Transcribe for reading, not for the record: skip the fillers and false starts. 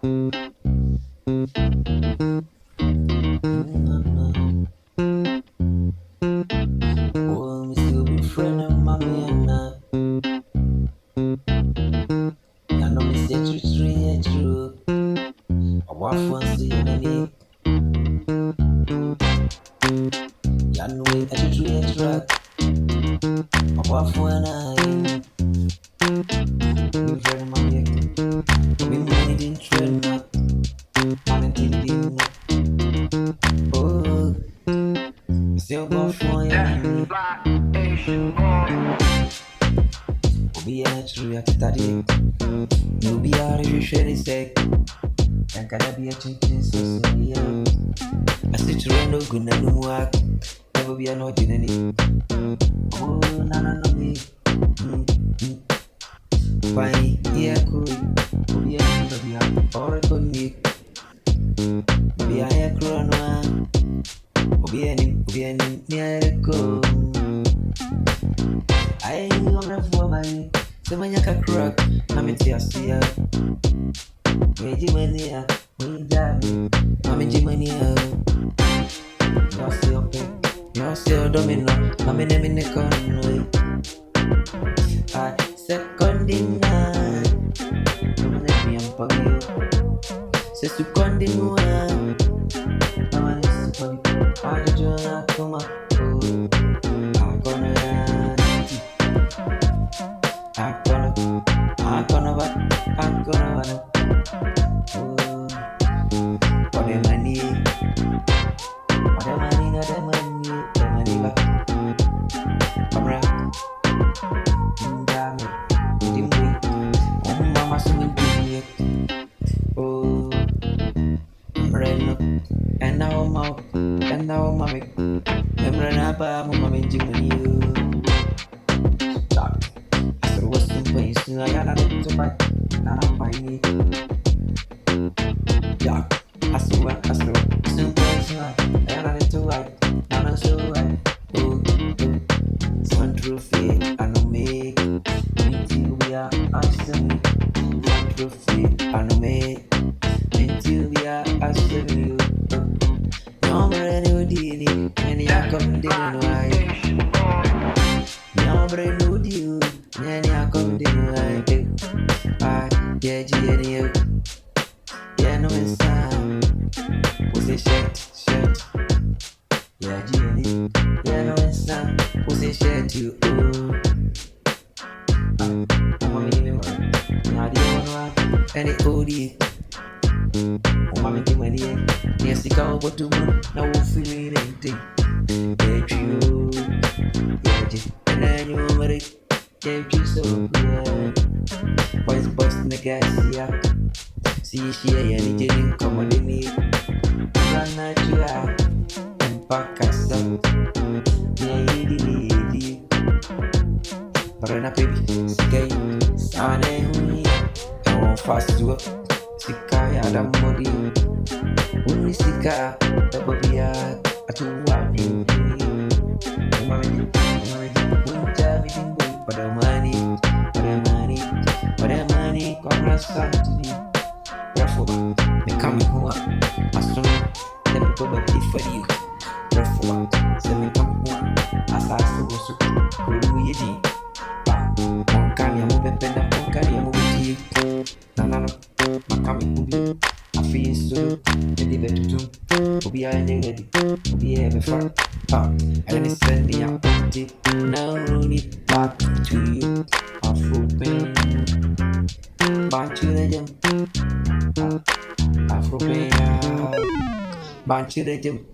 Oh, me still be friend of mommy and I know me say true. I want fun see you money. Ya know me true. I want fun I be friend of mommy. Me money didn't trend not. Man didn't know. Oh, me still go for you money. Obi a true at study. No be a usually say. Can be a chinchin so yeah. I see children no good no work. Never be an ordinary. Oh, no, me. Why, yeah, cool. Be a oracle me. Be a hair crown. Be any near the go. I ain't gonna for my. Semanyaka crack. I'm in Tiasia. Regimania. We die. I'm in Jimania. You're still okay. You're still domino. I'm in the corner. I second in nine. Let me unplug you. Se tu continua. I'm an instant. I just wanna come up. I'm gonna I'm gonna for the money, the money back. Camera, damn it, dimly. Oh, mama, so me dimly. Oh, Reno, and now I'm mommy. I'm running mama, me dimly. Stop. After what's the place, I got to buy. I'm buying yeah, I swear, simple as life, and I need to like, and I so like, one trophy, I know make, until we are awesome, one trophy, I know make, until we are awesome, no brand new deal, and you come down right, no brand new deal, and you come down right, yeah, yeah, no inside. Was it shirt? Yeah, Jenny. Yeah, no inside. Was it shirt you? I'm a minimum. Now, do you want to have any OD? Oh, I'm making money. Yes, you can't go to moon. Now, we'll feel anything. Yeah, you. Yeah, and then you over it. Yeah, you so good. Boys busting the gas, yeah. See, she ain't getting commodity. Run natural and back us up. Lady, Rana baby, Sky, Sane, I want fast to work. Sika, Adam body. Only Sika, the body, I too want you. For the money, come and start to me. Therefore, me coming home. As soon as the people will be for you. Therefore, say me come home. As I so go do ye di. One can you move better, one can you move it. No, my coming movie. I feel so. The debate to be a ready. Be ever far. And it's sending out it. Now run it back to you. Afro pain. Bunch of them. Afro pain. Bunch of them.